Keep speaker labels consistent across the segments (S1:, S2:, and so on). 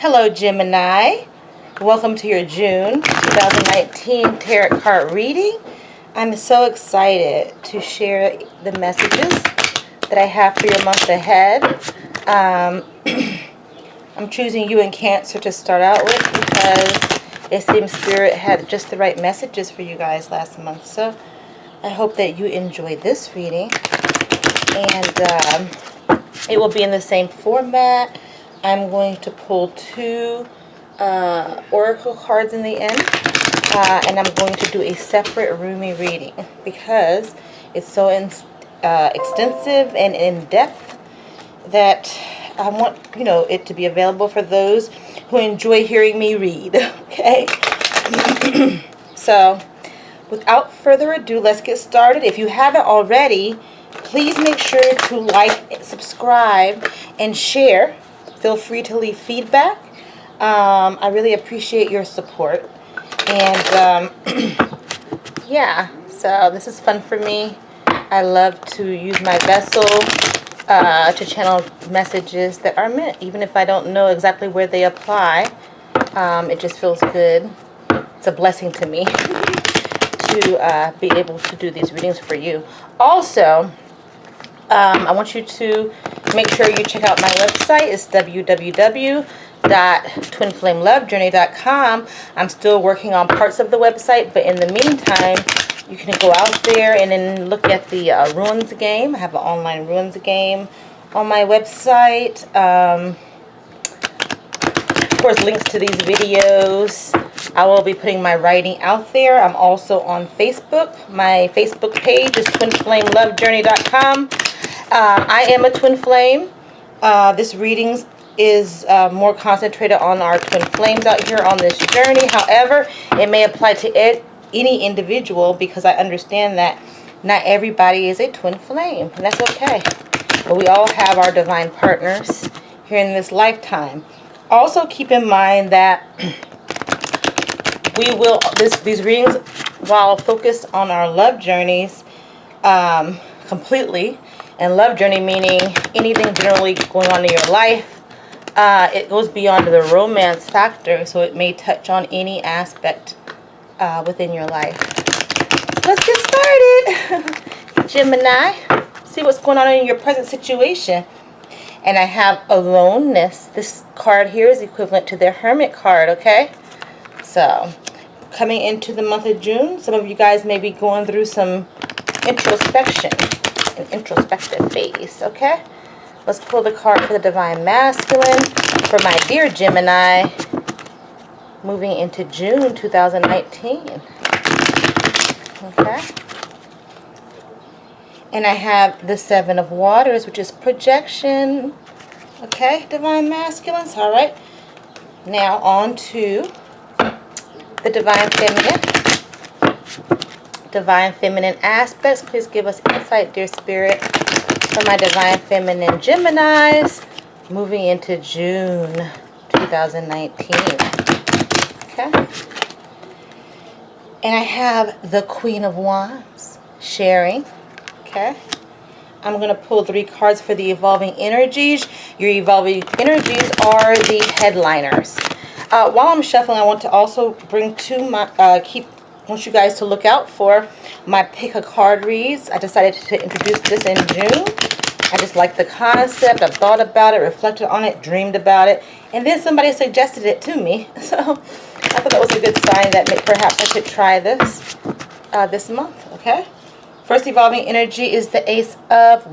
S1: Hello, Gemini. Welcome to your June 2019 Tarot card reading. I'm so excited to share the messages that I have for your month ahead. I'm choosing you and Cancer to start out with because it seems Spirit had just the right messages for you guys last month. So I hope that you enjoy this reading. And it will be in the same format. I'm going to pull two oracle cards in the end, and I'm going to do a separate Rumi reading because it's so extensive and in-depth that I want it to be available for those who enjoy hearing me read. Okay. So without further ado, let's get started. If you haven't already, please make sure to like, subscribe, and share. Feel free to leave feedback. I really appreciate your support. And yeah, so this is fun for me. I love to use my vessel to channel messages that are meant, even if I don't know exactly where they apply. It just feels good. It's a blessing to me to be able to do these readings for you. Also, I want you to make sure you check out my website. It's www.twinflamelovejourney.com. I'm still working on parts of the website, but in the meantime, you can go out there and then look at the runes game. I have an online runes game on my website. Of course, links to these videos. I will be putting my writing out there. I'm also on Facebook. My Facebook page is twinflamelovejourney.com. I am a twin flame. This reading is more concentrated on our twin flames out here on this journey. However, it may apply to any individual because I understand that not everybody is a twin flame, and that's okay. But we all have our divine partners here in this lifetime. Also, keep in mind that we will these readings, while focused on our love journeys completely. And love journey meaning anything generally going on in your life. It goes beyond the romance factor, so it may touch on any aspect within your life. Let's get started. Gemini, see what's going on in your present situation. And I have aloneness. This card here is equivalent to the Hermit card, okay? So, coming into the month of June, some of you guys may be going through some introspection. An introspective phase, okay? Let's pull the card for the Divine Masculine for my dear Gemini moving into June 2019. Okay? And I have the Seven of Waters, which is projection. Okay, Divine Masculines. All right. Now on to the Divine Feminine. Divine Feminine aspects. Please give us insight, dear Spirit, for my Divine Feminine Geminis moving into June 2019. Okay. And I have the Queen of Wands, sharing. Okay. I'm going to pull 3 cards for the evolving energies. Your evolving energies are the headliners. While I'm shuffling, I want to also bring to my want you guys to look out for my pick a card reads. I decided to introduce this in June. I just like the concept. I've thought about it, reflected on it, dreamed about it, and then somebody suggested it to me. So I thought that was a good sign that perhaps I should try this this month. Okay. First evolving energy is the Ace of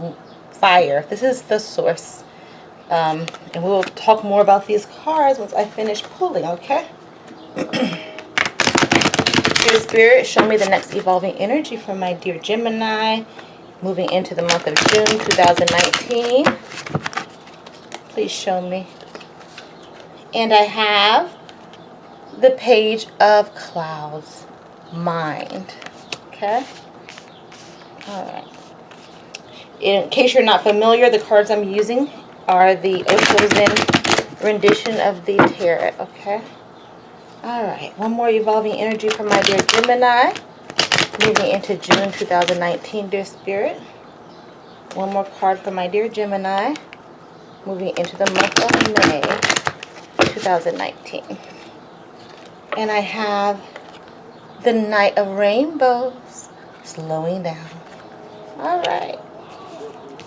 S1: Fire. This is the source, and we will talk more about these cards once I finish pulling. Okay. Dear Spirit, show me the next evolving energy for my dear Gemini moving into the month of June 2019. Please show me. And I have the Page of Clouds, Mind. Okay. All right. In case you're not familiar, the cards I'm using are the Osho Zen rendition of the Tarot. Okay. Alright, one more evolving energy for my dear Gemini moving into June 2019, dear Spirit. One more card for my dear Gemini moving into the month of May 2019. And I have the Knight of Rainbows, slowing down. All right.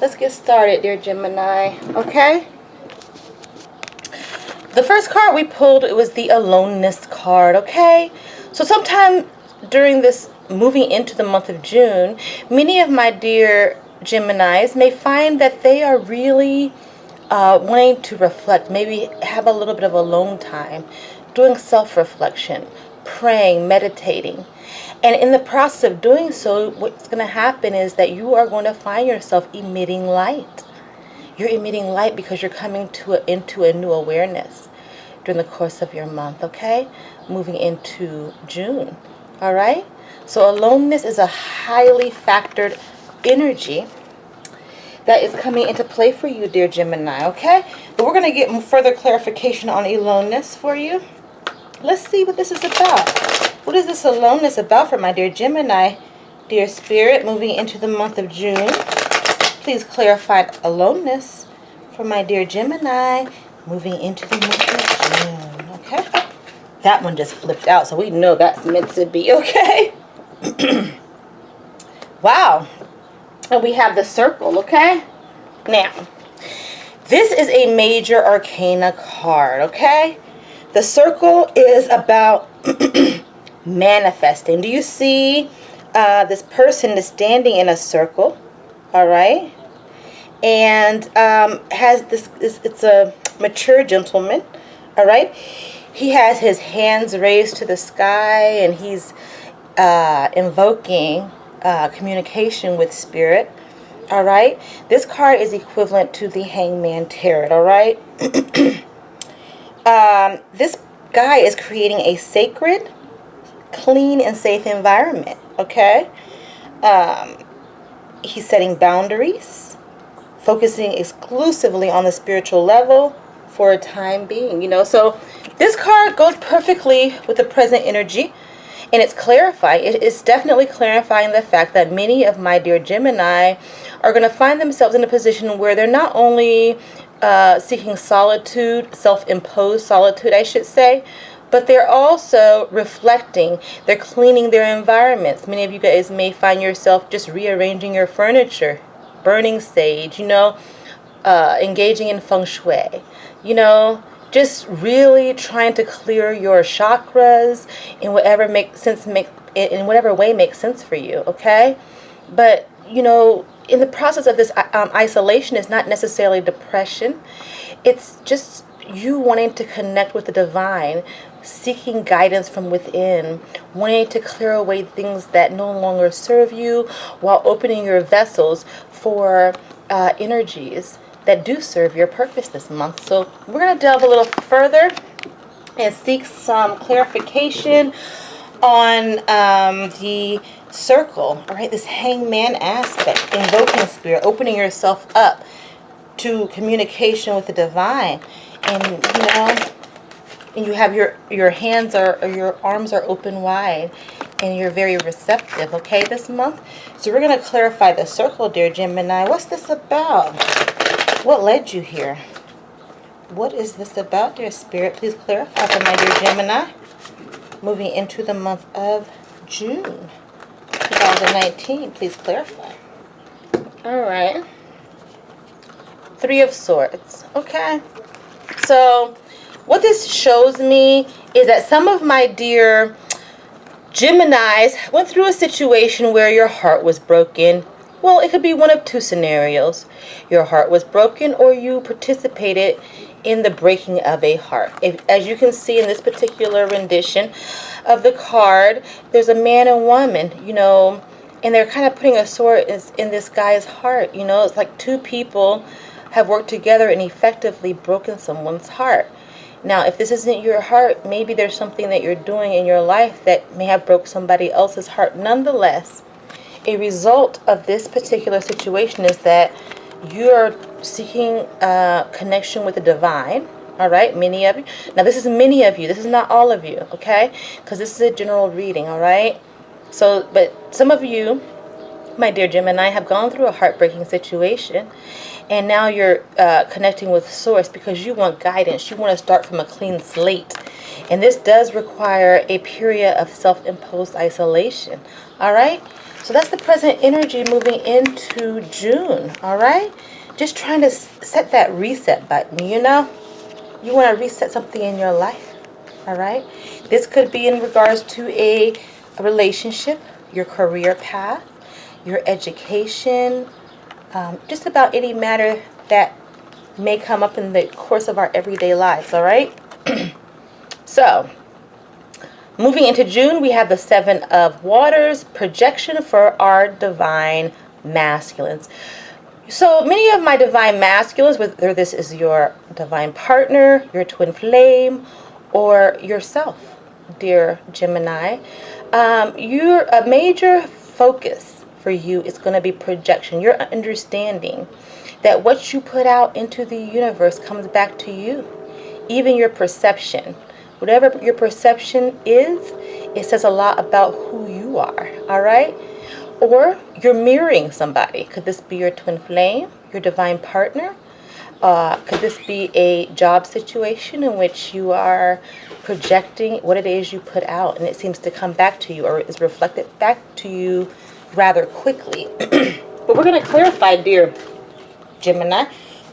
S1: Let's get started, dear Gemini, okay? The first card we pulled, it was the Aloneness card, okay? So sometime during this moving into the month of June, many of my dear Geminis may find that they are really wanting to reflect, maybe have a little bit of alone time, doing self-reflection, praying, meditating. And in the process of doing so, what's going to happen is that you are going to find yourself emitting light. You're emitting light because you're coming into a new awareness during the course of your month, okay? Moving into June, all right? So aloneness is a highly factored energy that is coming into play for you, dear Gemini, okay? But we're going to get further clarification on aloneness for you. Let's see what this is about. What is this aloneness about for my dear Gemini? Dear Spirit, moving into the month of June, please clarify aloneness for my dear Gemini, moving into the month of June, okay? That one just flipped out, so we know that's meant to be, okay? Wow. And we have the Circle, okay? Now, this is a major arcana card, okay? The Circle is about manifesting. Do you see this person is standing in a circle, all right? And has this, it's a mature gentleman, all right? He has his hands raised to the sky, and he's invoking communication with Spirit, all right? This card is equivalent to the Hangman Tarot, all right? This guy is creating a sacred, clean, and safe environment, okay? He's setting boundaries, focusing exclusively on the spiritual level for a time being, you know. So this card goes perfectly with the present energy, and it's clarifying. It is definitely clarifying the fact that many of my dear Gemini are going to find themselves in a position where they're not only seeking solitude, self-imposed solitude, I should say, but they're also reflecting. They're cleaning their environments. Many of you guys may find yourself just rearranging your furniture, burning sage, you know, engaging in feng shui, you know, just really trying to clear your chakras in whatever in whatever way makes sense for you, okay? But, you know, in the process of this isolation is not necessarily depression. It's just you wanting to connect with the divine, seeking guidance from within, wanting to clear away things that no longer serve you while opening your vessels for energies that do serve your purpose this month. So we're going to delve a little further and seek some clarification on the Circle, all right? This Hangman aspect, invoking Spirit, opening yourself up to communication with the divine, and you know, and you have your hands or your arms are open wide, and you're very receptive, okay, this month. So we're going to clarify the Circle, dear Gemini. What's this about? What led you here? What is this about, dear Spirit? Please clarify for my dear Gemini, moving into the month of June 2019. Please clarify. All right. Three of Swords. Okay. So what this shows me is that some of my dear Geminis went through a situation where your heart was broken. Well, it could be one of two scenarios. Your heart was broken, or you participated in the breaking of a heart. As you can see in this particular rendition of the card, there's a man and woman, you know, and they're kind of putting a sword in this guy's heart. You know, it's like two people have worked together and effectively broken someone's heart. Now, if this isn't your heart, maybe there's something that you're doing in your life that may have broke somebody else's heart. Nonetheless, a result of this particular situation is that you are seeking connection with the divine, all right? Many of you. Now, this is many of you. This is not all of you, okay? Because this is a general reading, all right? So, but some of you, my dear Gemini, have gone through a heartbreaking situation, And now you're connecting with source because you want guidance. You want to start from a clean slate. And this does require a period of self-imposed isolation. All right? So that's the present energy moving into June. All right? Just trying to set that reset button, you know? You want to reset something in your life. All right? This could be in regards to a relationship, your career path, your education, just about any matter that may come up in the course of our everyday lives, all right? So, moving into June, we have the Seven of Waters, projection for our divine masculines. So, many of my divine masculines, whether this is your divine partner, your twin flame, or yourself, dear Gemini, a major focus for you is going to be projection. You're understanding that what you put out into the universe comes back to you. Even your perception. Whatever your perception is, it says a lot about who you are. Alright? Or you're mirroring somebody. Could this be your twin flame? Your divine partner? Could this be a job situation in which you are projecting what it is you put out and it seems to come back to you or is reflected back to you rather quickly? But we're going to clarify, dear Gemini,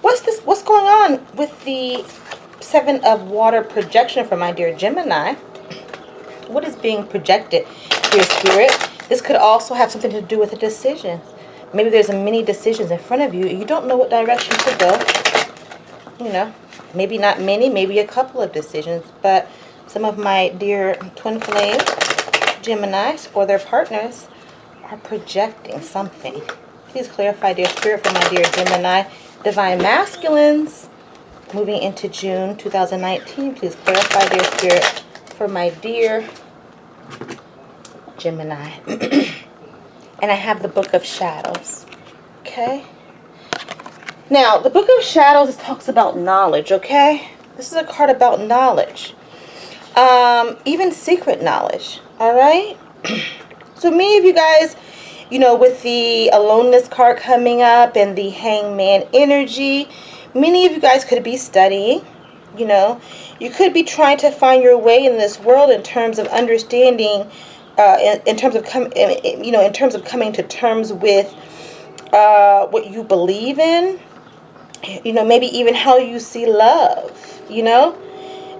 S1: what's going on with the Seven of Water projection for my dear Gemini? What is being projected, dear Spirit? This could also have something to do with a decision. Maybe there's many decisions in front of you. You don't know what direction to go. You know, maybe not many, maybe a couple of decisions. But some of my dear twin flame Geminis or their partners are projecting something. Please clarify, dear Spirit, for my dear Gemini divine masculines moving into June 2019. Please clarify, dear Spirit, for my dear Gemini. And I have the Book of Shadows. Okay? Now, the Book of Shadows talks about knowledge, okay? This is a card about knowledge. Even secret knowledge, all right? So many of you guys, you know, with the aloneness card coming up and the hangman energy, many of you guys could be studying, you know. You could be trying to find your way in this world in terms of understanding, in terms of coming to terms with what you believe in, you know, maybe even how you see love, you know.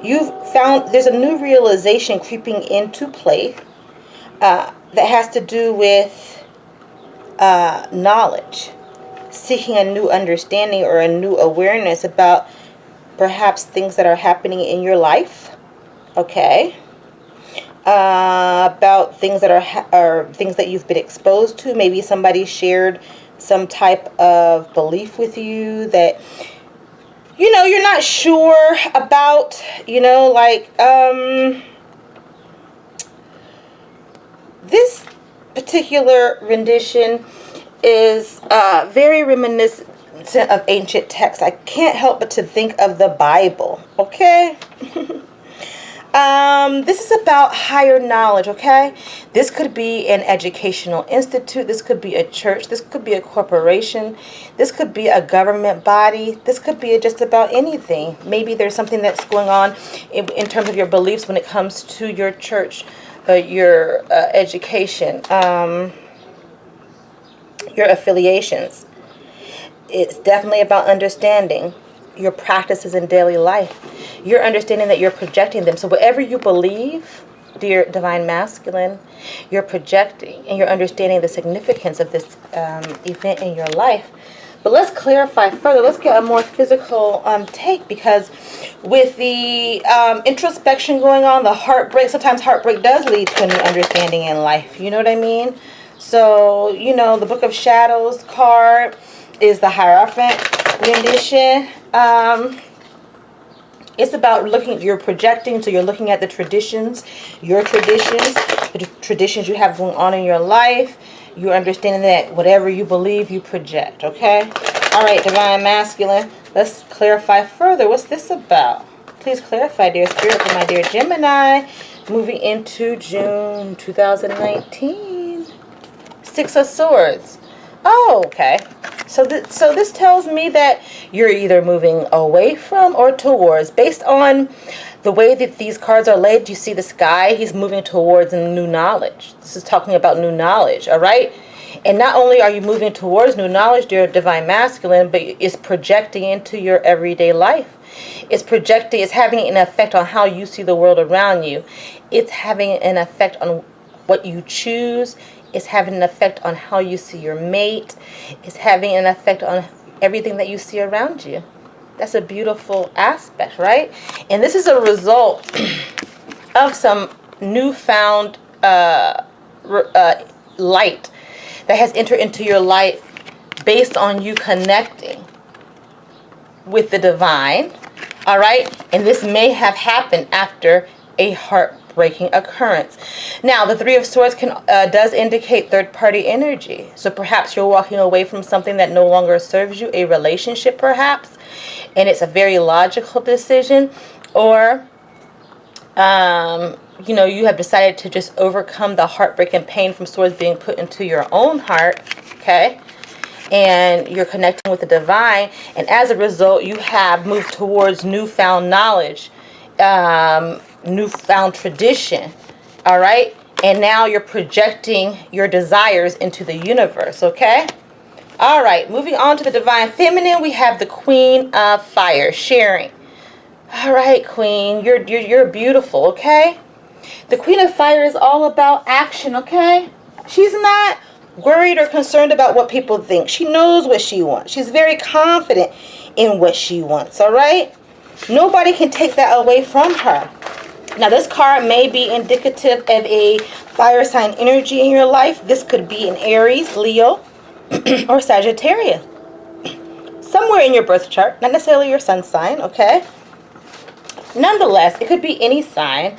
S1: You've found there's a new realization creeping into play that has to do with knowledge, seeking a new understanding or a new awareness about perhaps things that are happening in your life, okay? About things that are things that you've been exposed to. Maybe somebody shared some type of belief with you that, you know, you're not sure about, you know, like, this particular rendition is very reminiscent of ancient texts. I can't help but to think of the Bible, okay? This is about higher knowledge, okay? This could be an educational institute. This could be a church. This could be a corporation. This could be a government body. This could be just about anything. Maybe there's something that's going on in terms of your beliefs when it comes to your church, your education, your affiliations. It's definitely about understanding your practices in daily life. You're understanding that you're projecting them. So whatever you believe, dear divine masculine, you're projecting and you're understanding the significance of this event in your life. But let's clarify further. Let's get a more physical take, because with the introspection going on, the heartbreak, sometimes heartbreak does lead to a new understanding in life. You know what I mean? So, you know, the Book of Shadows card is the Hierophant rendition. It's about looking, you're projecting, so you're looking at the traditions, your traditions, the traditions you have going on in your life. You're understanding that whatever you believe, you project, okay? All right, divine masculine, let's clarify further. What's this about? Please clarify, dear Spirit, for my dear Gemini, moving into June 2019. Six of Swords. Oh, okay. So this tells me that you're either moving away from or towards. Based on the way that these cards are laid, you see this guy, he's moving towards new knowledge. This is talking about new knowledge, all right? And not only are you moving towards new knowledge, dear Divine Masculine, but it's projecting into your everyday life. It's projecting, it's having an effect on how you see the world around you. It's having an effect on what you choose. It's having an effect on how you see your mate. It's having an effect on everything that you see around you. That's a beautiful aspect, right? And this is a result of some newfound light that has entered into your life based on you connecting with the divine, all right? And this may have happened after a heartbreaking occurrence. Now, the Three of Swords does indicate third-party energy. So perhaps you're walking away from something that no longer serves you, a relationship perhaps, and it's a very logical decision, or you know, you have decided to just overcome the heartbreak and pain from swords being put into your own heart, okay? And you're connecting with the divine, and as a result, you have moved towards newfound knowledge, newfound tradition, all right? And now you're projecting your desires into the universe, okay? All right, moving on to the Divine Feminine, we have the Queen of Fire, sharing. All right, Queen, you're beautiful, okay? The Queen of Fire is all about action, okay? She's not worried or concerned about what people think. She knows what she wants. She's very confident in what she wants, all right? Nobody can take that away from her. Now, this card may be indicative of a fire sign energy in your life. This could be an Aries, Leo, or Sagittarius. Somewhere in your birth chart, not necessarily your sun sign, okay? Nonetheless, it could be any sign.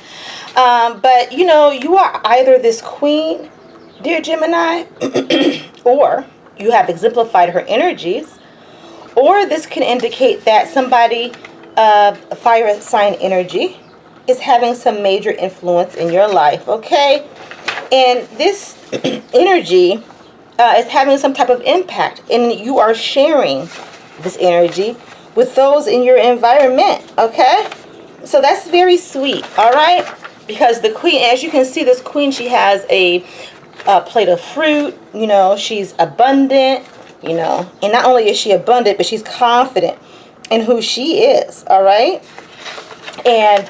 S1: But, you know, you are either this queen, dear Gemini, or you have exemplified her energies, or this can indicate that somebody of fire sign energy is having some major influence in your life, okay? And this energy is having some type of impact, and you are sharing this energy with those in your environment, okay? So that's very sweet, all right? Because the queen, as you can see, this queen, she has a plate of fruit, you know, she's abundant, you know, and not only is she abundant, but she's confident in who she is, all right? And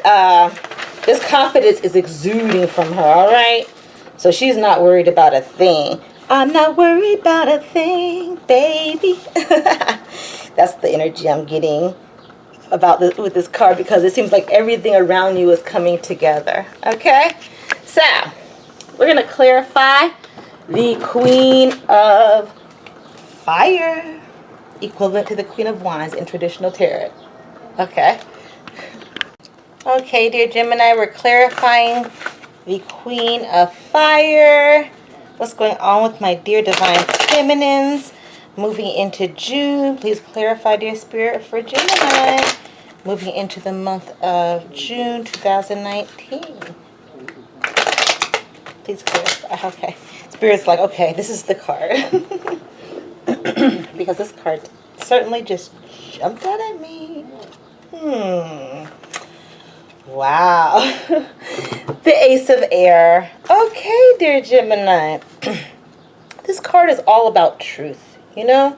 S1: this confidence is exuding from her, all right? So she's not worried about a thing. I'm not worried about a thing, baby. That's the energy I'm getting about this with this card, because it seems like everything around you is coming together, okay? So we're going to clarify the Queen of Fire, equivalent to the Queen of Wands in traditional tarot, okay? Okay, dear Gemini, we're clarifying the Queen of Fire. What's going on with my dear Divine Feminines? Moving into June, please clarify, dear Spirit, for Gemini. Moving into the month of June 2019. Please clarify. Okay. Spirit's like, okay, this is the card. Because this card certainly just jumped out at me. Wow. The Ace of Air. Okay, dear Gemini. This card is all about truth, you know?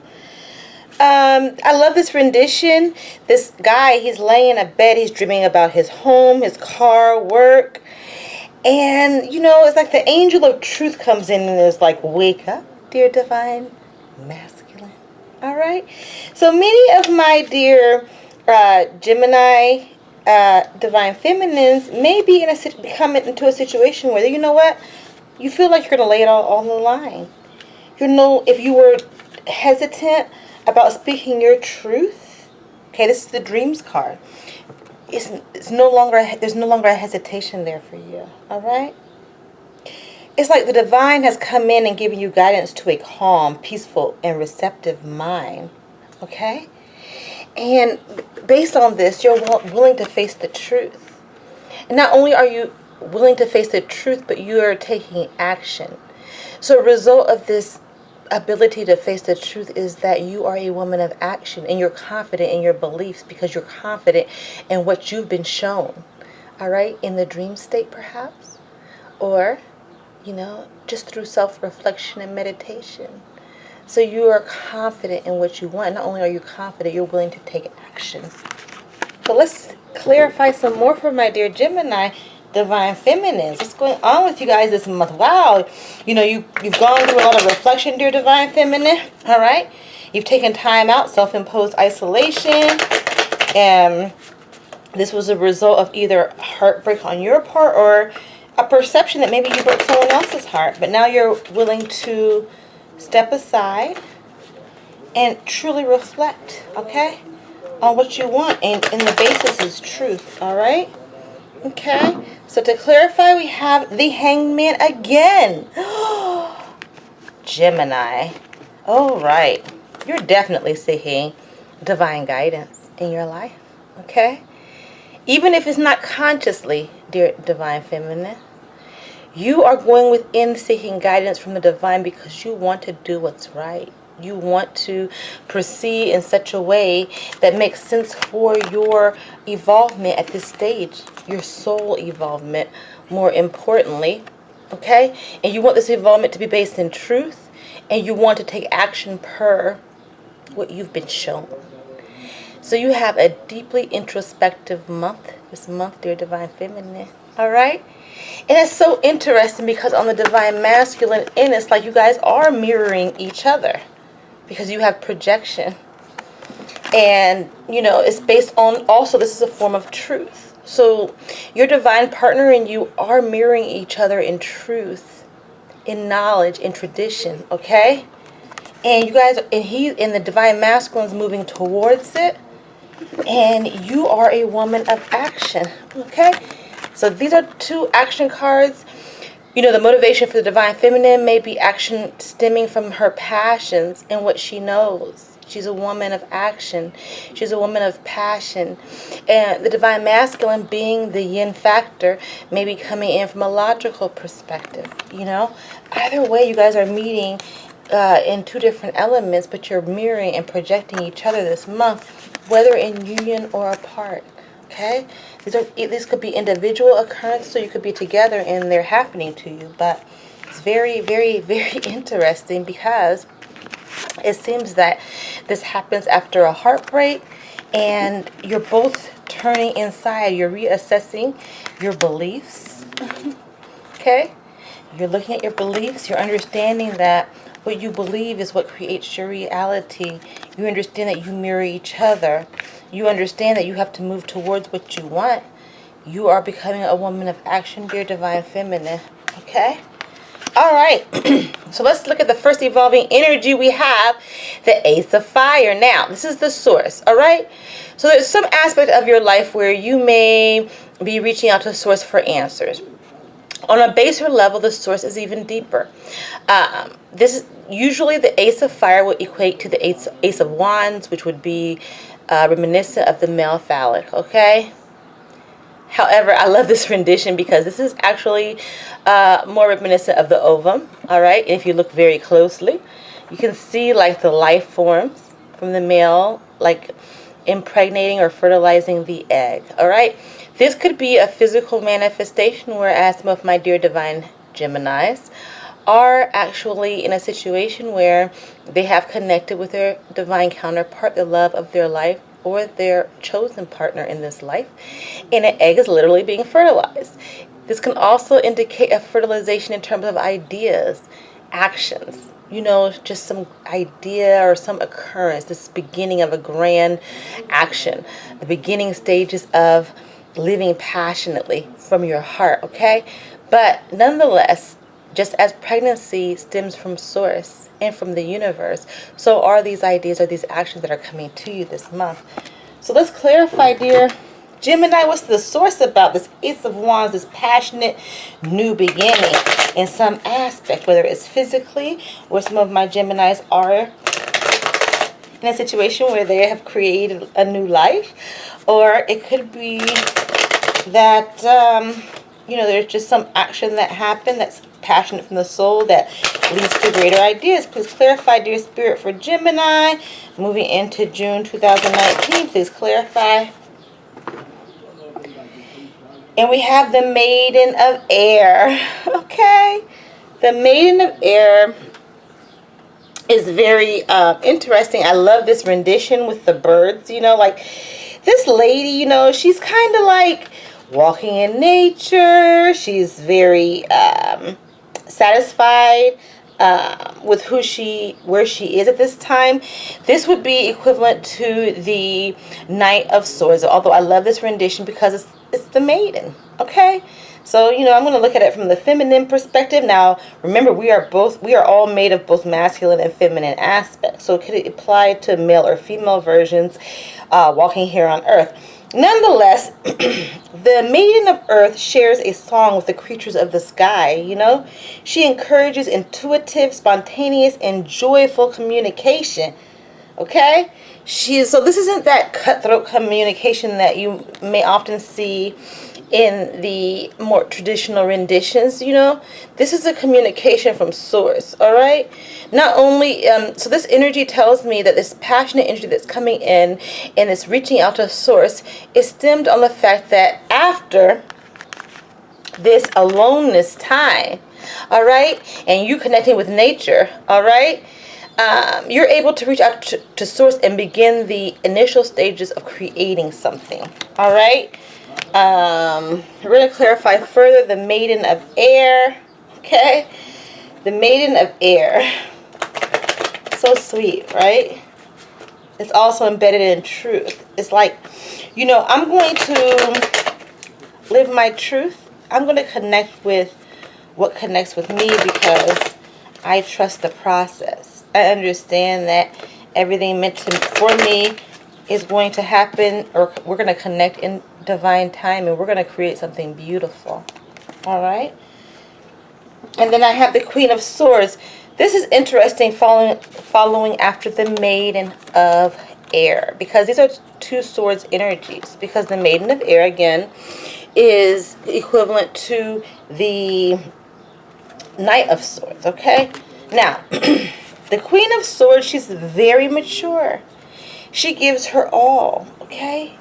S1: I love this rendition. This guy, he's laying in a bed. He's dreaming about his home, his car, work. And, you know, it's like the angel of truth comes in and is like, wake up, dear Divine Masculine. All right? So many of my dear Gemini Divine Feminines may be coming into a situation where, you know what? You feel like you're going to lay it all on the line. You know, if you were hesitant about speaking your truth, okay, this is the Dreams card. It's no longer, there's no longer a hesitation there for you, all right? It's like the divine has come in and given you guidance to a calm, peaceful, and receptive mind, okay? And based on this, you're willing to face the truth. And not only are you willing to face the truth, but you are taking action. So a result of this ability to face the truth is that you are a woman of action, and you're confident in your beliefs because you're confident in what you've been shown. All right, in the dream state perhaps, or just through self-reflection and meditation. So you are confident in what you want. Not only are you confident, you're willing to take action. So let's clarify some more for my dear Gemini divine feminines. What's going on with you guys this month? Wow, you've gone through a lot of reflection, dear divine feminine. All right, you've taken time out, self-imposed isolation, and this was a result of either heartbreak on your part or a perception that maybe you broke someone else's heart. But now you're willing to step aside and truly reflect, okay, on what you want. And the basis is truth, all right? Okay, so to clarify, we have the Hangman again. Gemini. All right. You're definitely seeking divine guidance in your life, okay? Even if it's not consciously, dear divine feminine, you are going within seeking guidance from the divine because you want to do what's right. You want to proceed in such a way that makes sense for your evolvement at this stage, your soul evolvement, more importantly, okay? And you want this evolvement to be based in truth, and you want to take action per what you've been shown. So you have a deeply introspective month this month, dear divine feminine, all right? And it's so interesting because on the divine masculine end, it's like you guys are mirroring each other, because you have projection. And, it's based on, also, this is a form of truth. So your divine partner and you are mirroring each other in truth, in knowledge, in tradition, okay? And you guys, and the divine masculine is moving towards it. And you are a woman of action, okay? So these are two action cards. The motivation for the divine feminine may be action stemming from her passions and what she knows. She's a woman of action. She's a woman of passion. And the divine masculine, being the yin factor, may be coming in from a logical perspective, Either way, you guys are meeting in two different elements, but you're mirroring and projecting each other this month, whether in union or apart. Okay, these could be individual occurrences, so you could be together and they're happening to you. But it's very, very, very interesting because it seems that this happens after a heartbreak, and you're both turning inside. You're reassessing your beliefs. Okay, you're looking at your beliefs. You're understanding that what you believe is what creates your reality. You understand that you mirror each other. You understand that you have to move towards what you want. You are becoming a woman of action, dear divine feminine. Okay? All right. So let's look at the first evolving energy. We have the Ace of Fire. Now, this is the source. All right? So there's some aspect of your life where you may be reaching out to the source for answers. On a baser level, the source is even deeper. This is usually the Ace of Fire will equate to the Ace of Wands, which would be reminiscent of the male phallic, okay? However, I love this rendition because this is actually more reminiscent of the ovum, all right? And if you look very closely, you can see like the life forms from the male, like impregnating or fertilizing the egg, all right? This could be a physical manifestation, whereas some of my dear divine Geminis are actually in a situation where they have connected with their divine counterpart, the love of their life, or their chosen partner in this life, and an egg is literally being fertilized. This can also indicate a fertilization in terms of ideas, actions, just some idea or some occurrence, this beginning of a grand action, the beginning stages of living passionately from your heart, okay? But nonetheless, just as pregnancy stems from source and from the universe, so are these ideas or these actions that are coming to you this month. So let's clarify, dear Gemini, what's the source about this Ace of Wands, this passionate new beginning in some aspect, whether it's physically, or some of my Geminis are in a situation where they have created a new life, or it could be that you know, there's just some action that happened that's passionate from the soul that leads to greater ideas. Please clarify, dear Spirit, for Gemini. Moving into June 2019, please clarify. And we have the Maiden of Air. Okay. The Maiden of Air is very interesting. I love this rendition with the birds, you know, like this lady, you know, she's kind of like walking in nature. She's very satisfied with where she is at this time. This would be equivalent to the Knight of Swords, although I love this rendition because it's the maiden. Okay, so you know, I'm going to look at it from the feminine perspective. Now remember, we are all made of both masculine and feminine aspects, so it could apply to male or female versions walking here on earth. Nonetheless, the Maiden of Earth shares a song with the creatures of the sky, you know. She encourages intuitive, spontaneous, and joyful communication. Okay? So this isn't that cutthroat communication that you may often see in the more traditional renditions, you know. This is a communication from source, all right? Not only, so this energy tells me that this passionate energy that's coming in and it's reaching out to source is stemmed on the fact that after this aloneness time, all right, and you connecting with nature, all right, you're able to reach out to source and begin the initial stages of creating something, all right? We're going to clarify further the Maiden of Air. Okay, the Maiden of Air, so sweet, right? It's also embedded in truth. It's like, you know, I'm going to live my truth. I'm going to connect with what connects with me because I trust the process. I understand that everything meant for me is going to happen, or we're going to connect in divine time, and we're going to create something beautiful. All right. And then I have the Queen of Swords. This is interesting, following after the Maiden of Air, because these are two swords energies, because the Maiden of Air again is equivalent to the Knight of Swords. Okay, now the Queen of Swords, she's very mature. She gives her all. Okay,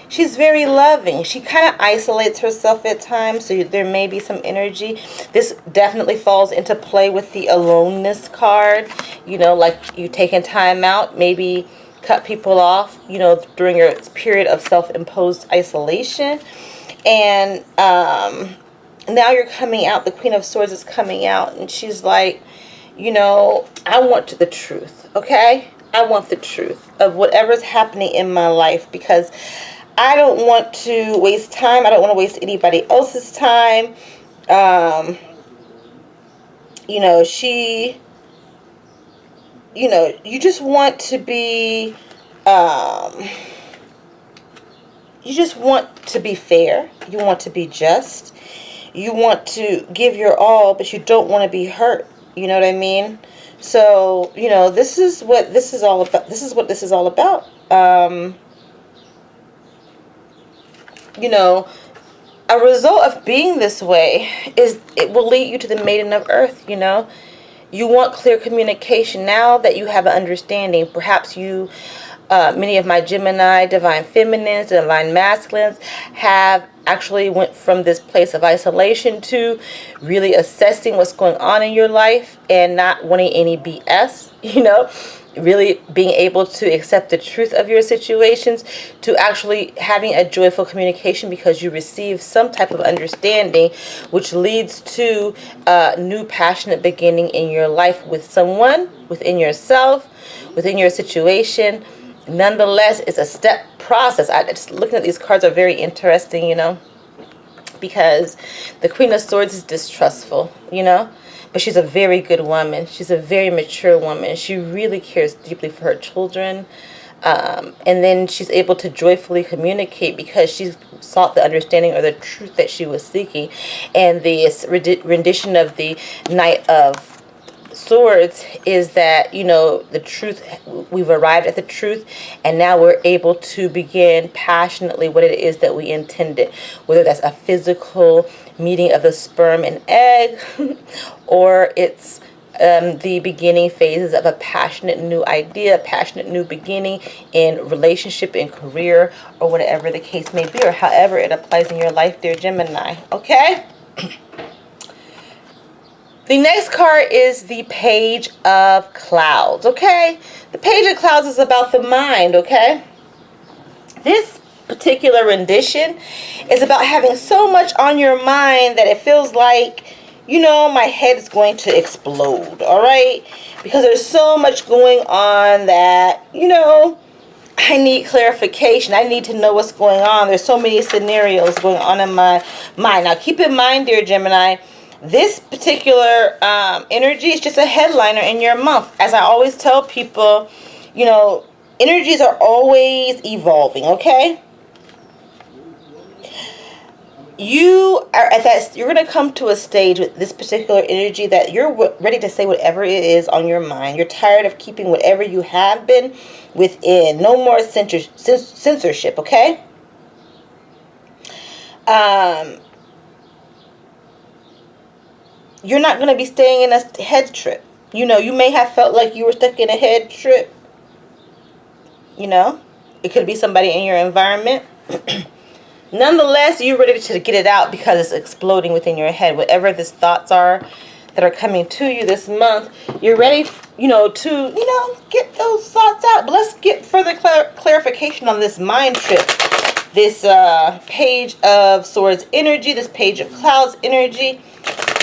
S1: she's very loving. She kind of isolates herself at times, so there may be some energy. This definitely falls into play with the aloneness card. You know, like you taking time out, maybe cut people off, you know, during your period of self-imposed isolation. And now you're coming out. The Queen of Swords is coming out, and she's like, you know, I want the truth, okay? I want the truth of whatever's happening in my life, because I don't want to waste time. I don't want to waste anybody else's time. You know, you know, you just want to be, you just want to be fair. You want to be just. You want to give your all, but you don't want to be hurt. You know what I mean? So, you know, this is what this is all about. This is what this is all about. You know, a result of being this way is it will lead you to the Maiden of Earth, you know. You want clear communication now that you have an understanding. Perhaps you, many of my Gemini, divine feminines, divine masculines have actually went from this place of isolation to really assessing what's going on in your life and not wanting any BS, you know, really being able to accept the truth of your situations, to actually having a joyful communication because you receive some type of understanding, which leads to a new passionate beginning in your life with someone, within yourself, within your situation. Nonetheless, it's a step process. Just looking at these cards are very interesting, you know, because the Queen of Swords is distrustful, you know, but she's a very good woman. She's a very mature woman. She really cares deeply for her children. And then she's able to joyfully communicate because she's sought the understanding or the truth that she was seeking. And the rendition of the Knight of Swords is that, you know, the truth, we've arrived at the truth, and now we're able to begin passionately what it is that we intended, whether that's a physical meeting of the sperm and egg, or it's the beginning phases of a passionate new idea, passionate new beginning in relationship, in career, or whatever the case may be, or however it applies in your life, dear Gemini. Okay? The next card is the Page of Clouds. Okay? The Page of Clouds is about the mind. Okay? This particular rendition is about having so much on your mind that it feels like, you know, my head is going to explode, all right? Because there's so much going on that, you know, I need clarification. I need to know what's going on. There's so many scenarios going on in my mind. Now, keep in mind, dear Gemini, this particular energy is just a headliner in your month. As I always tell people, you know, energies are always evolving, okay? You're going to come to a stage with this particular energy that you're ready to say whatever it is on your mind. You're tired of keeping whatever you have been within. No more censorship, okay? You're not going to be staying in a head trip. You know, you may have felt like you were stuck in a head trip. You know, it could be somebody in your environment. Nonetheless, you're ready to get it out because it's exploding within your head. Whatever these thoughts are that are coming to you this month, you're ready, you know, to, you know, get those thoughts out. But let's get further clarification on this mind trip. This Page of Swords energy, this Page of Clouds energy,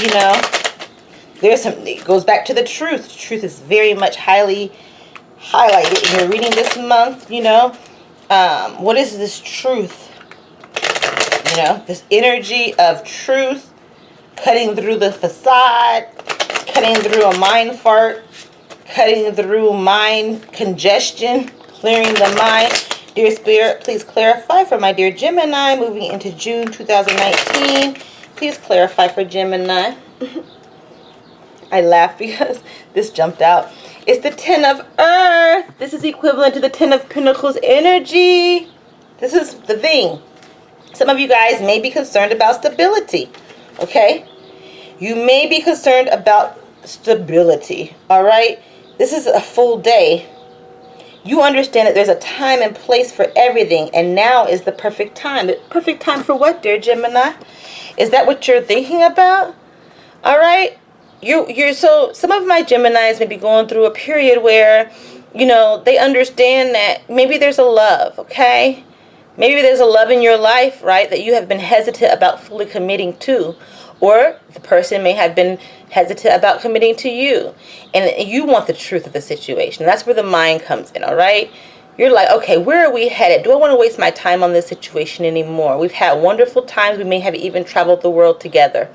S1: you know, there's some, it goes back to the truth. Truth is very much highly highlighted in your reading this month, you know. What is this truth? You know, this energy of truth, cutting through the facade, cutting through a mind fart, cutting through mind congestion, clearing the mind. Dear Spirit, please clarify for my dear Gemini, moving into June 2019. Please clarify for Gemini. I laugh because this jumped out. It's the Ten of Earth. This is equivalent to the Ten of Pentacles energy. This is the thing. Some of you guys may be concerned about stability, okay? You may be concerned about stability, all right? This is a full day. You understand that there's a time and place for everything, and now is the perfect time. The perfect time for what, dear Gemini? Is that what you're thinking about? All right? So some of my Geminis may be going through a period where, you know, they understand that maybe there's a love, okay? Maybe there's a love in your life, right, that you have been hesitant about fully committing to. Or the person may have been hesitant about committing to you. And you want the truth of the situation. That's where the mind comes in, all right? You're like, okay, where are we headed? Do I want to waste my time on this situation anymore? We've had wonderful times. We may have even traveled the world together.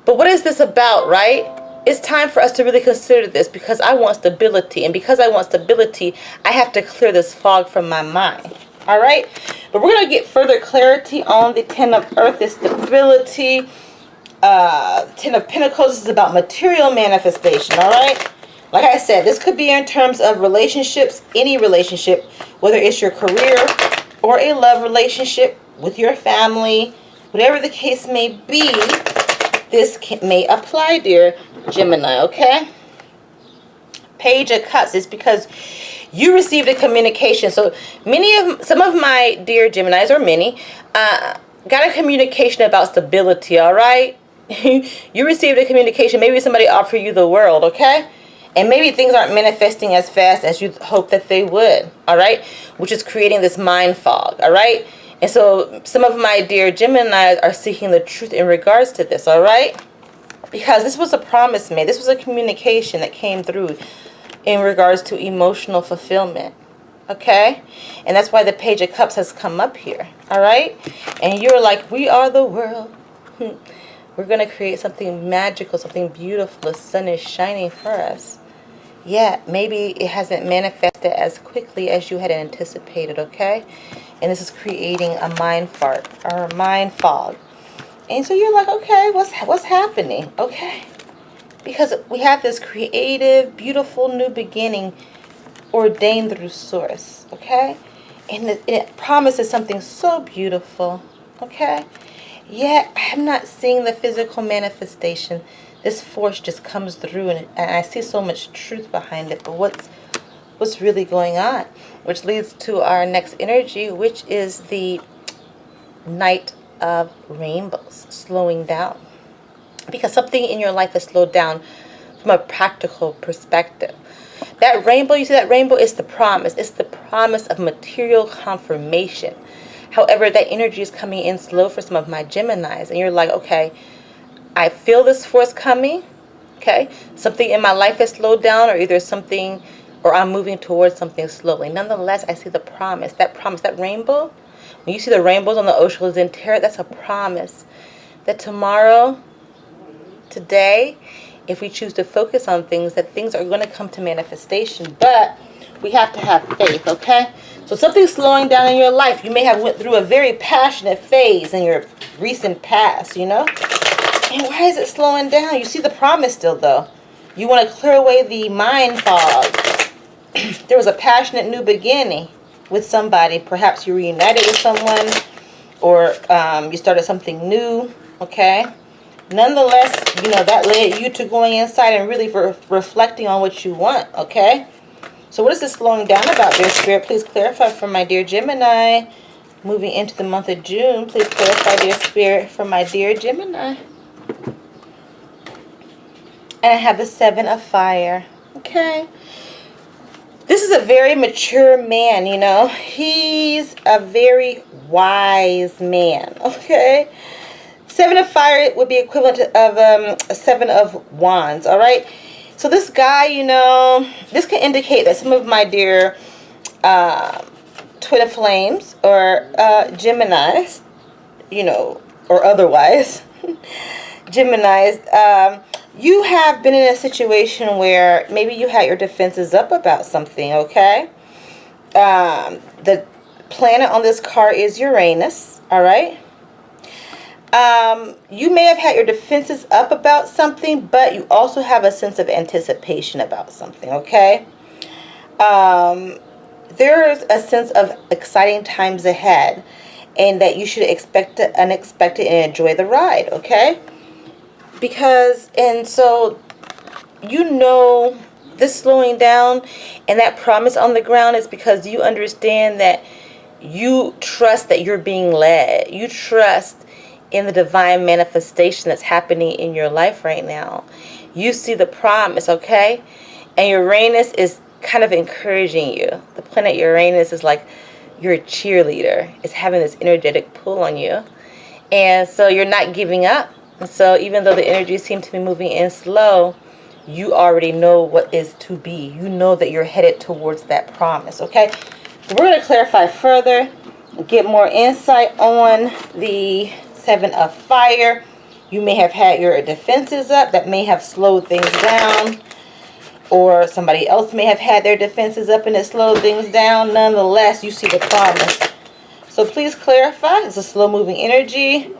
S1: But what is this about, right? It's time for us to really consider this because I want stability. And because I want stability, I have to clear this fog from my mind. All right, but we're going to get further clarity on the Ten of Earth, this stability. Ten of Pentacles is about material manifestation, all right? Like I said, this could be in terms of relationships, any relationship, whether it's your career or a love relationship with your family, whatever the case may be, this may apply, dear Gemini, okay? Page of Cups is because you received a communication. So some of my dear Geminis, or many, got a communication about stability, all right? You received a communication. Maybe somebody offered you the world, okay? And maybe things aren't manifesting as fast as you hope that they would, all right? Which is creating this mind fog, all right? And so some of my dear Geminis are seeking the truth in regards to this, all right? Because this was a promise made. This was a communication that came through in regards to emotional fulfillment, okay? And that's why the Page of Cups has come up here, all right? And you're like, we are the world. We're going to create something magical, something beautiful. The sun is shining for us. Yeah, maybe it hasn't manifested as quickly as you had anticipated, okay? And this is creating a mind fart or a mind fog. And so you're like, okay, what's happening, okay? Because we have this creative, beautiful new beginning ordained through Source, okay? And it promises something so beautiful, okay? yet I'm not seeing the physical manifestation. This force just comes through, and I see so much truth behind it. But what's really going on? Which leads to our next energy, which is the Knight of Rainbows, slowing down. Because something in your life has slowed down from a practical perspective. That rainbow, you see that rainbow, is the promise. It's the promise of material confirmation. However, that energy is coming in slow for some of my Geminis. And you're like, okay, I feel this force coming. Okay, something in my life has slowed down, or either something, or I'm moving towards something slowly. Nonetheless, I see the promise. That promise, that rainbow, when you see the rainbows on the oceans in tarot, that's a promise that tomorrow, today, if we choose to focus on things, that things are going to come to manifestation. But we have to have faith, okay? So something's slowing down in your life. You may have went through a very passionate phase in your recent past, you know? And why is it slowing down? You see the promise still, though. You want to clear away the mind fog. There was a passionate new beginning with somebody. Perhaps you reunited with someone, or you started something new, okay? Nonetheless, you know, that led you to going inside and really reflecting on what you want, okay? So what is this slowing down about, dear Spirit? Please clarify for my dear Gemini. Moving into the month of June, please clarify, dear Spirit, for my dear Gemini. And I have the Seven of Fire, okay? This is a very mature man, you know. He's a very wise man, okay? Seven of Fire would be equivalent of a Seven of Wands, all right? So this guy, you know, this can indicate that some of my dear twin flames or Geminis, you know, or otherwise, Geminis, you have been in a situation where maybe you had your defenses up about something, okay? The planet on this card is Uranus, all right? You may have had your defenses up about something, but you also have a sense of anticipation about something, okay? There's a sense of exciting times ahead, and that you should expect the unexpected and enjoy the ride, okay? Because, and so, you know, this slowing down and that promise on the ground is because you understand that you trust that you're being led. You trust in the divine manifestation that's happening in your life right now. You see the promise, okay? And Uranus is kind of encouraging you. The planet Uranus is like your cheerleader. It's having this energetic pull on you. And so you're not giving up. And so even though the energies seem to be moving in slow, you already know what is to be. You know that you're headed towards that promise, okay? We're going to clarify further, get more insight on the Seven of Fire. You may have had your defenses up. That may have slowed things down. Or somebody else may have had their defenses up and it slowed things down. Nonetheless, you see the promise. So please clarify. It's a slow-moving energy.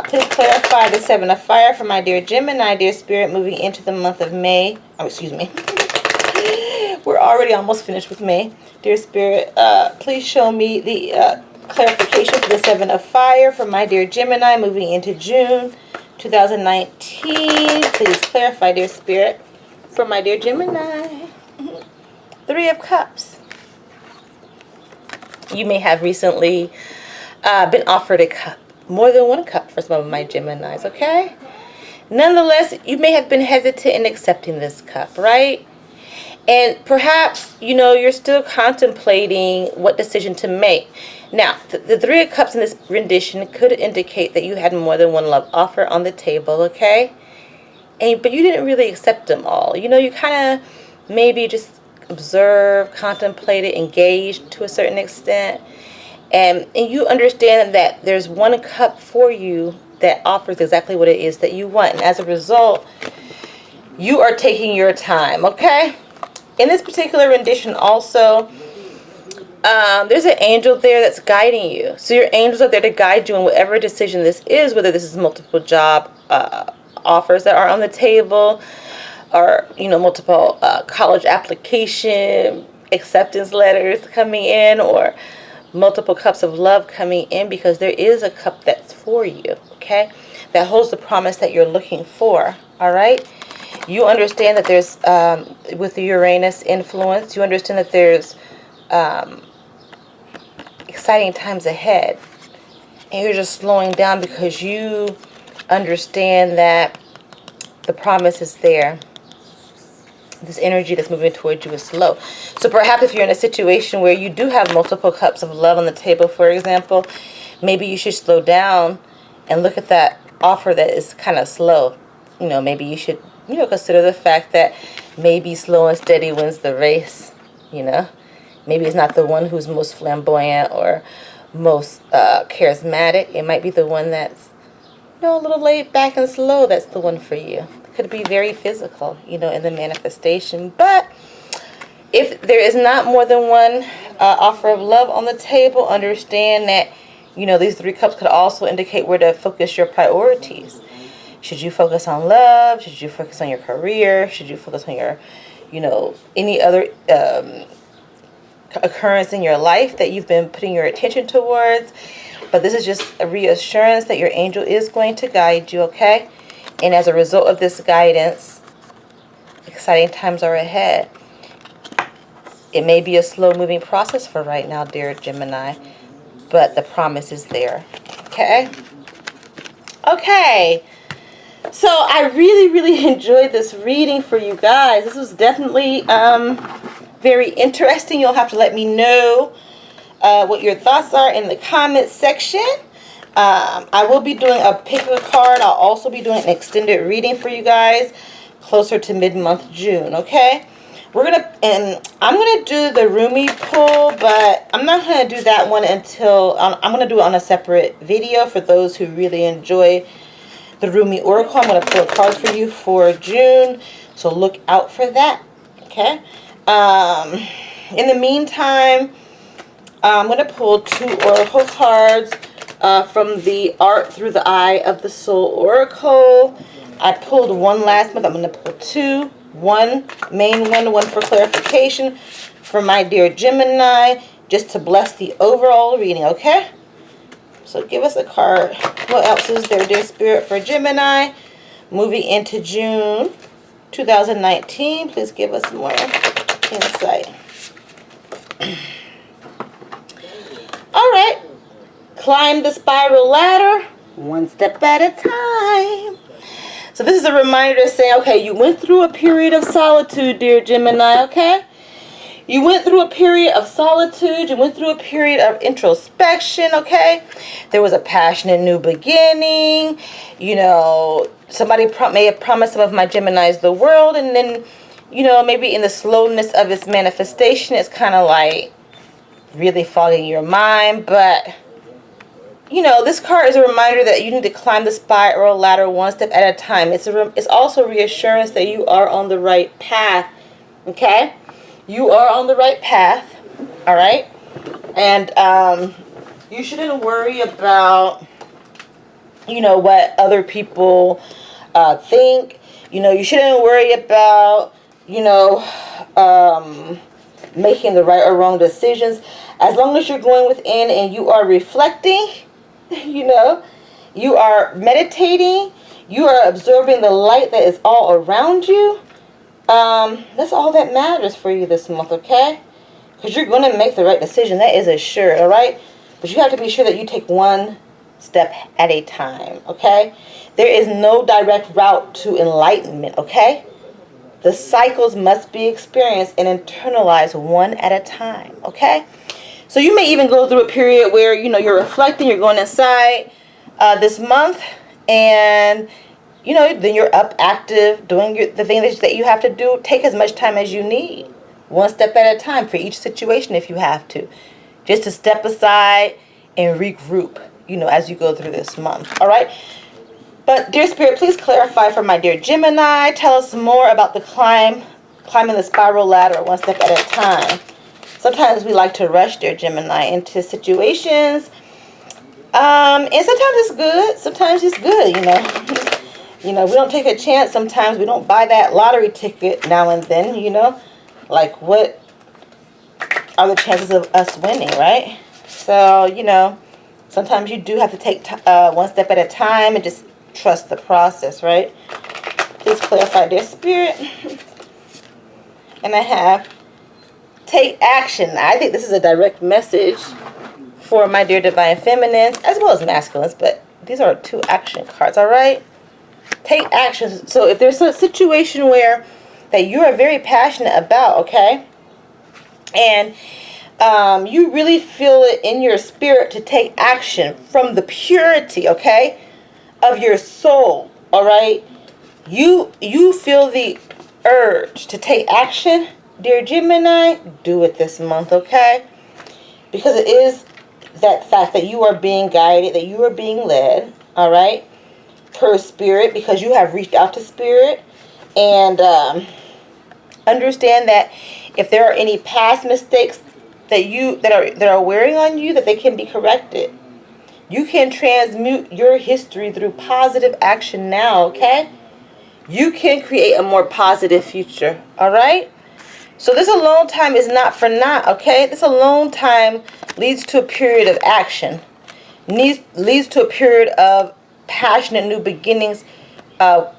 S1: Please clarify the Seven of Fire for my dear Gemini, dear Spirit, moving into the month of May. Oh, excuse me. We're already almost finished with May. Dear Spirit, please show me the clarification for the Seven of Fire for my dear Gemini, moving into June 2019. Please clarify, dear Spirit, for my dear Gemini. Three of Cups. You may have recently been offered a cup. More than one cup for some of my Geminis, okay? Nonetheless, you may have been hesitant in accepting this cup, right? And perhaps, you know, you're still contemplating what decision to make. Now, the Three of Cups in this rendition could indicate that you had more than one love offer on the table, okay? But you didn't really accept them all. You know, you kind of maybe just observed, contemplated, engaged to a certain extent. And you understand that there's one cup for you that offers exactly what it is that you want. And as a result, you are taking your time, okay? In this particular rendition also, there's an angel there that's guiding you. So your angels are there to guide you in whatever decision this is, whether this is multiple job offers that are on the table, or, you know, multiple college application acceptance letters coming in, or multiple cups of love coming in, because there is a cup that's for you, okay? That holds the promise that you're looking for, all right? You understand that there's, with the Uranus influence, you understand that there's exciting times ahead. And you're just slowing down because you understand that the promise is there. This energy that's moving towards you is slow. So perhaps if you're in a situation where you do have multiple cups of love on the table, for example, maybe you should slow down and look at that offer that is kind of slow. You know, maybe you should, you know, consider the fact that maybe slow and steady wins the race, you know. Maybe it's not the one who's most flamboyant or most charismatic. It might be the one that's, you know, a little laid back and slow. That's the one for you. Could be very physical, you know, in the manifestation. But if there is not more than one offer of love on the table, understand that, you know, these 3 cups could also indicate where to focus your priorities. Should you focus on love? Should you focus on your career? Should you focus on your, you know, any other occurrence in your life that you've been putting your attention towards? But this is just a reassurance that your angel is going to guide you, okay? And as a result of this guidance, exciting times are ahead. It may be a slow-moving process for right now, dear Gemini, but the promise is there. Okay? Okay. So I really, really enjoyed this reading for you guys. This was definitely very interesting. You'll have to let me know what your thoughts are in the comments section. I will be doing a pick a card. I'll also be doing an extended reading for you guys closer to mid-month June, okay? I'm gonna do the Rumi pull, but I'm not gonna do that one until I'm gonna do it on a separate video for those who really enjoy the Rumi Oracle. I'm gonna pull cards for you for June, so look out for that, okay? In the meantime, I'm gonna pull 2 Oracle cards from the Art Through the Eye of the Soul Oracle. I pulled 1 last month. I'm going to pull 2. 1 main one for clarification for my dear Gemini, just to bless the overall reading, okay? So give us a card. What else is there, dear Spirit, for Gemini? Moving into June 2019. Please give us more insight. All right. Climb the spiral ladder, 1 step at a time. So this is a reminder to say, okay, you went through a period of solitude, dear Gemini, okay? You went through a period of solitude. You went through a period of introspection, okay? There was a passionate new beginning. You know, somebody may have promised some of my Geminis the world, and then, you know, maybe in the slowness of its manifestation, it's kind of like really fogging your mind, but you know, this card is a reminder that you need to climb the spiral ladder 1 step at a time. It's also reassurance that you are on the right path, okay? You are on the right path, all right? And you shouldn't worry about, you know, what other people think. You know, you shouldn't worry about, you know, making the right or wrong decisions. As long as you're going within and you are reflecting, you know, you are meditating, you are absorbing the light that is all around you, that's all that matters for you this month, okay? Because you're going to make the right decision. That is assured, all right? But you have to be sure that you take 1 step at a time, okay? There is no direct route to enlightenment, okay? The cycles must be experienced and internalized 1 at a time, okay? So you may even go through a period where, you know, you're reflecting, you're going inside this month, and, you know, then you're up active, doing the things that you have to do. Take as much time as you need, 1 step at a time for each situation if you have to. Just to step aside and regroup, you know, as you go through this month, all right? But, dear Spirit, please clarify for my dear Gemini. Tell us more about the climbing the spiral ladder 1 step at a time. Sometimes we like to rush, dear Gemini, into situations. And sometimes it's good. Sometimes it's good, you know. You know, we don't take a chance. Sometimes we don't buy that lottery ticket now and then, you know. Like, what are the chances of us winning, right? So, you know, sometimes you do have to take one step at a time and just trust the process, right? Please clarify, dear Spirit. And I have take action. I think this is a direct message for my dear divine feminines as well as masculines, but these are 2 action cards, all right? Take action. So if there's a situation where that you are very passionate about, okay, and you really feel it in your spirit to take action from the purity, okay, of your soul, all right, you feel the urge to take action, dear Gemini, do it this month, okay? Because it is that fact that you are being guided, that you are being led, all right, per Spirit, because you have reached out to Spirit. And understand that if there are any past mistakes that are wearing on you, that they can be corrected. You can transmute your history through positive action now, okay? You can create a more positive future, all right? So this alone time is not for naught, okay? This alone time leads to a period of action. Leads to a period of passionate new beginnings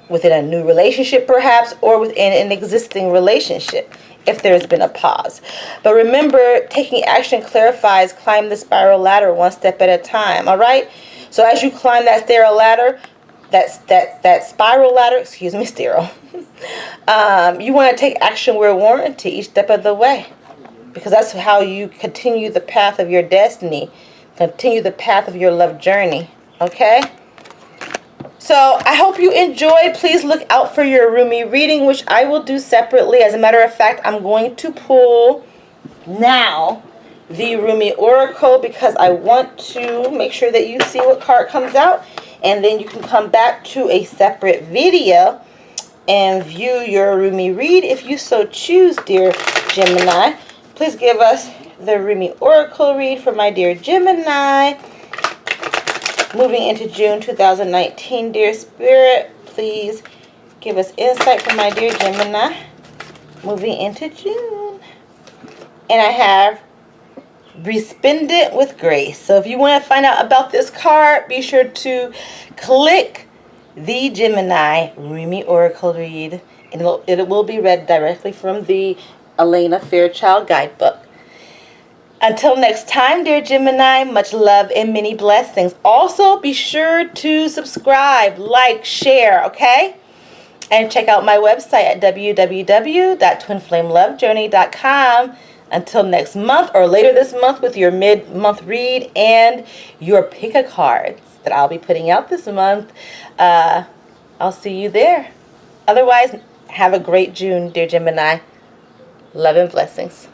S1: within a new relationship perhaps, or within an existing relationship if there's been a pause. But remember, taking action clarifies, climb the spiral ladder one step at a time, all right? So as you climb that spiral ladder, that spiral ladder, excuse me, sterile. You want to take action where warranted each step of the way, because that's how you continue the path of your destiny, continue the path of your love journey, okay? So I hope you enjoyed. Please look out for your Rumi reading, which I will do separately. As a matter of fact, I'm going to pull now the Rumi Oracle because I want to make sure that you see what card comes out. And then you can come back to a separate video and view your Rumi read if you so choose, dear Gemini. Please give us the Rumi Oracle read for my dear Gemini. Moving into June 2019, dear Spirit, please give us insight for my dear Gemini. Moving into June. And I have Resplendent with Grace. So if you want to find out about this card, be sure to click the Gemini Rumi Oracle read. And it will be read directly from the Elena Fairchild guidebook. Until next time, dear Gemini, much love and many blessings. Also, be sure to subscribe, like, share, okay? And check out my website at www.twinflamelovejourney.com. Until next month or later this month with your mid-month read and your pick-a-cards that I'll be putting out this month. I'll see you there. Otherwise, have a great June, dear Gemini. Love and blessings.